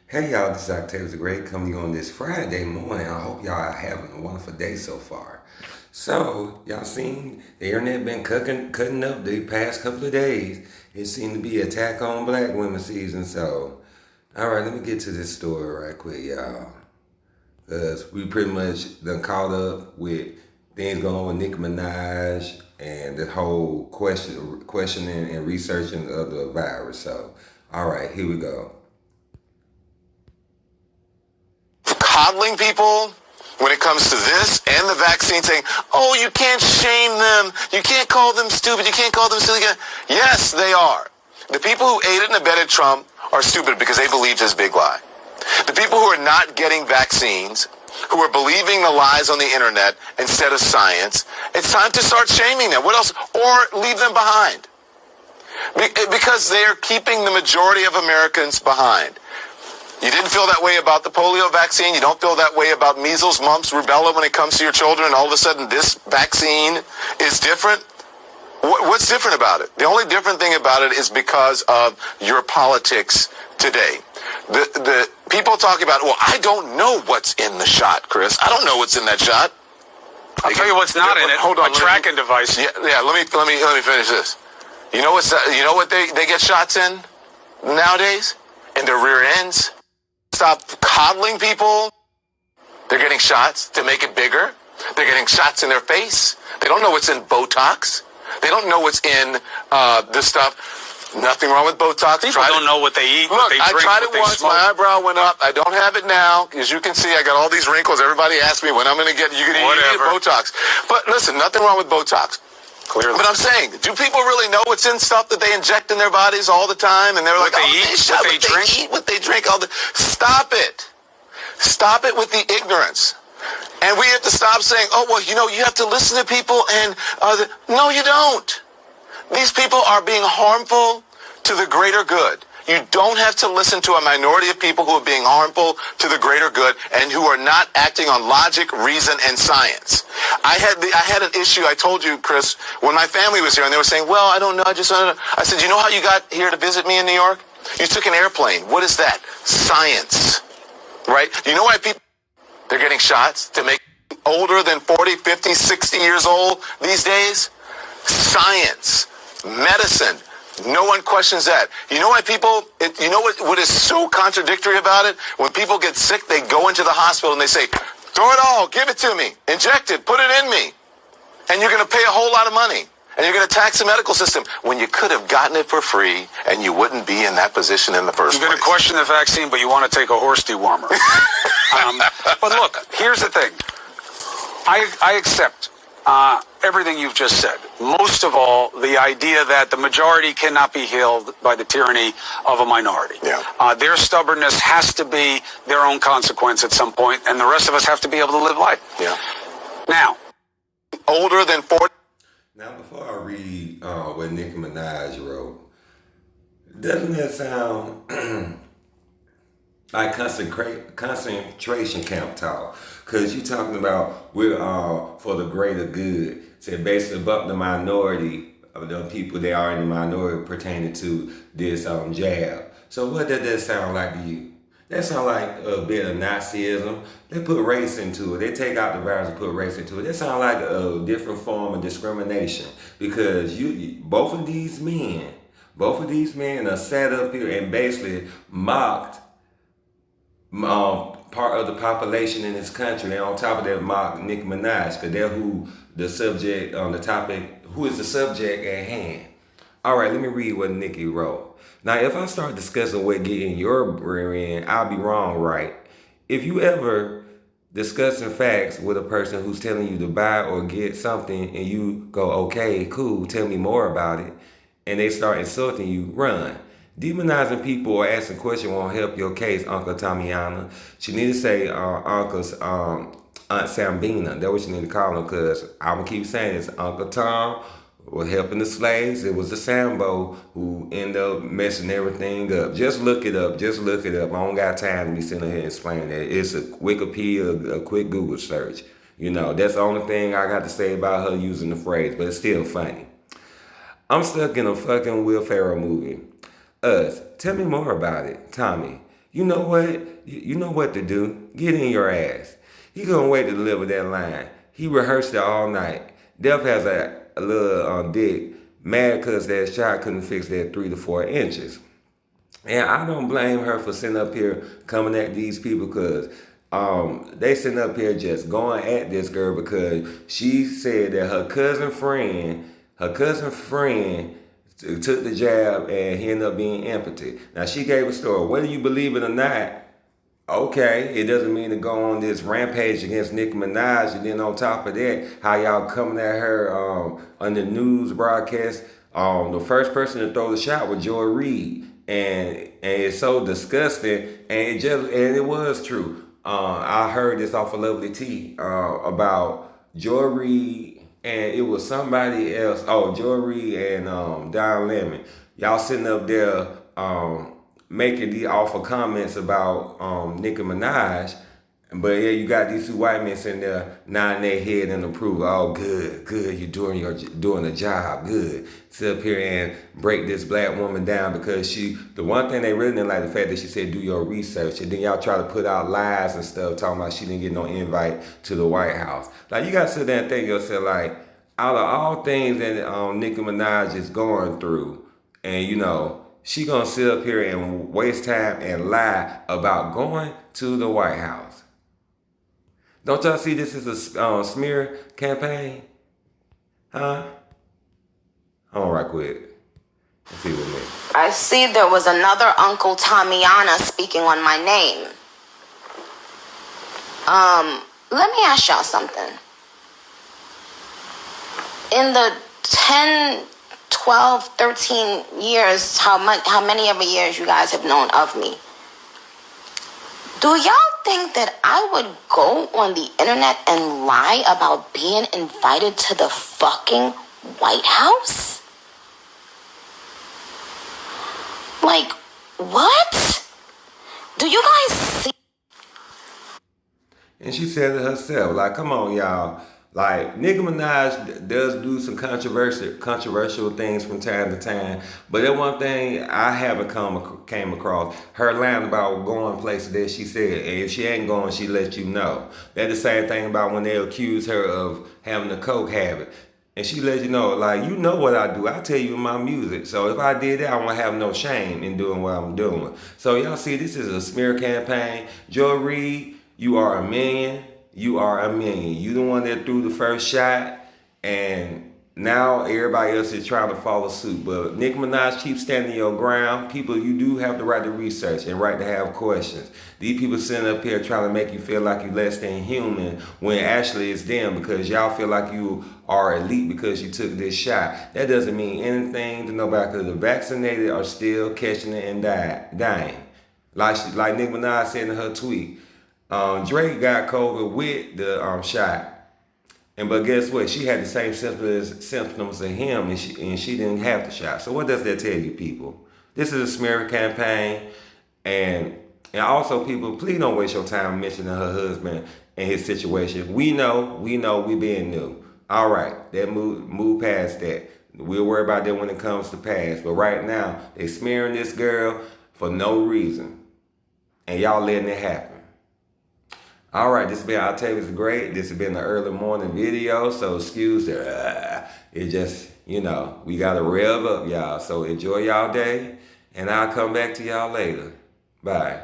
Hey y'all, this is Octavius the Great coming to you on this Friday morning. I hope y'all are having a wonderful day so far. So, y'all seen the internet been cutting up the past couple of days. It seemed to be attack on black women season. So, alright, let me get to this story right quick, y'all. Because we pretty much done caught up with things going on with Nicki Minaj and the whole questioning and researching of the virus. So, alright, here we go. Coddling people when it comes to this and the vaccine, saying, oh, you can't shame them. You can't call them stupid. You can't call them silly. Yes, they are. The people who aided and abetted Trump are stupid because they believed his big lie. The people who are not getting vaccines, who are believing the lies on the internet instead of science, it's time to start shaming them. What else? Or leave them behind. Because they are keeping the majority of Americans behind. You didn't feel that way about the polio vaccine. You don't feel that way about measles, mumps, rubella when it comes to your children. And all of a sudden, this vaccine is different. What's different about it? The only different thing about it is because of your politics today. The people talk about, well, I don't know what's in the shot, Chris. I don't know what's in that shot. I'll tell you what's not in it. Hold on, a tracking device. Yeah. Let me finish this. You know what they get shots in nowadays? In their rear ends. Stop coddling people. They're getting shots to make it bigger. They're getting shots in their face. They don't know what's in Botox. They don't know what's in this stuff. Nothing wrong with Botox. People don't know what they eat, Look, what they drink, I tried what it they once. smoke. My eyebrow went up. I don't have it now. As you can see, I got all these wrinkles. Everybody asks me when I'm going to get you. Get Botox. But listen, nothing wrong with Botox. Clearly. But I'm saying, do people really know what's in stuff that they inject in their bodies all the time? And they're What like, they eat, what they drink? what they drink, all the. Stop it. Stop it with the ignorance. And we have to stop saying, oh, well, you have to listen to people and, no, you don't. These people are being harmful to the greater good. You don't have to listen to a minority of people who are being harmful to the greater good and who are not acting on logic, reason, and science. I had an issue, I told you, Chris, when my family was here, and they were saying, well, I don't know, I said, you know how you got here to visit me in New York? You took an airplane. What is that? Science. Right? You know why they're getting shots to make older than 40, 50, 60 years old these days? Science. Medicine. No one questions that. You know why you know what is so contradictory about it? When people get sick, they go into the hospital and they say, throw it all, give it to me, inject it, put it in me. And you're going to pay a whole lot of money. And you're going to tax the medical system when you could have gotten it for free and you wouldn't be in that position in the first place. You're going to question the vaccine, but you want to take a horse dewormer. But look, here's the thing. I accept everything you've just said. Most of all, the idea that the majority cannot be healed by the tyranny of a minority. Yeah. Their stubbornness has to be their own consequence at some point, and the rest of us have to be able to live life. Yeah. Now, older than 40. Now, before I read what Nicki Minaj wrote, doesn't that sound like concentration camp talk? Because you're talking about we're for the greater good. So basically about the minority of the people that are in the minority pertaining to this jab. So what does that sound like to you? That sounds like a bit of Nazism. They put race into it. They take out the virus and put race into it. That sounds like a different form of discrimination because both of these men are sat up here and basically mocked part of the population in this country. And on top of that, mocked Nicki Minaj because they're who is the subject at hand. All right, let me read what Nicki wrote. Now, if I start discussing what getting your brain in, I'll be wrong, right? If you ever discussing facts with a person who's telling you to buy or get something and you go, okay, cool, tell me more about it, and they start insulting you, run. Demonizing people or asking questions won't help your case, Uncle Tamiana. She need to say Uncle's Aunt Sambina. That's what you need to call him because I'm going to keep saying it's Uncle Tom was helping the slaves. It was the Sambo who ended up messing everything up. Just look it up. Just look it up. I don't got time to be sitting here explaining that. It's a Wikipedia, a quick Google search. That's the only thing I got to say about her using the phrase, but it's still funny. I'm stuck in a fucking Will Ferrell movie. Us. Tell me more about it, Tommy. You know what? You know what to do. Get in your ass. He gonna wait to deliver that line. He rehearsed it all night. Def has a little dick, mad cause that shot couldn't fix that 3 to 4 inches. And I don't blame her for sitting up here coming at these people because they sitting up here just going at this girl because she said that her cousin friend took the jab and he ended up being impotent. Now she gave a story. Whether you believe it or not, okay, it doesn't mean to go on this rampage against Nicki Minaj, and then on top of that, how y'all coming at her on the news broadcast. The first person to throw the shot was Joy Reid, and it's so disgusting, and it was true. I heard this off of Lovely T about Joy Reid, and it was somebody else. Oh, Joy Reid and Don Lemon. Y'all sitting up there making these awful comments about Nicki Minaj, but yeah, you got these two white men sitting there nodding their head in approval. Oh, good, you're doing the job, good. Sit up here and break this black woman down because the one thing they really didn't like the fact that she said do your research, and then y'all try to put out lies and stuff talking about she didn't get no invite to the White House. Like you gotta sit there and think to yourself like, out of all things that Nicki Minaj is going through, and she gonna sit up here and waste time and lie about going to the White House. Don't y'all see this as a smear campaign? Huh? I don't rock with it. Let's see what it means. I see there was another Uncle Tamiana speaking on my name. Let me ask y'all something. In the 10, 12, 13 years, how many ever years you guys have known of me, do y'all think that I would go on the internet and lie about being invited to the fucking White House? Like, what? Do you guys see? And she said it herself. Like, come on, y'all. Like, Nicki Minaj does do some controversial things from time to time. But that one thing I haven't came across, her line about going places that she said, and if she ain't going, she let you know. That's the same thing about when they accuse her of having a coke habit. And she let you know, like, you know what I do. I tell you in my music. So if I did that, I won't have no shame in doing what I'm doing. So y'all see, this is a smear campaign. Joy Reid, you are a million. You are a million. You the one that threw the first shot, and now everybody else is trying to follow suit. But Nicki Minaj, keep standing your ground. People, you do have the right to research and right to have questions. These people sitting up here trying to make you feel like you're less than human when actually it's them because y'all feel like you are elite because you took this shot. That doesn't mean anything to nobody because the vaccinated are still catching it and dying. Like Nicki Minaj said in her tweet, Drake got COVID with the shot, but guess what? She had the same symptoms as him, and she didn't have the shot. So what does that tell you, people? This is a smear campaign, and also, people, please don't waste your time mentioning her husband and his situation. We know, we being new. All right, that move past that. We'll worry about that when it comes to pass. But right now, they smearing this girl for no reason, and y'all letting it happen. All right, this has been Octavius Great. This has been the early morning video, so excuse it just, we got to rev up, y'all. So enjoy y'all day, and I'll come back to y'all later. Bye.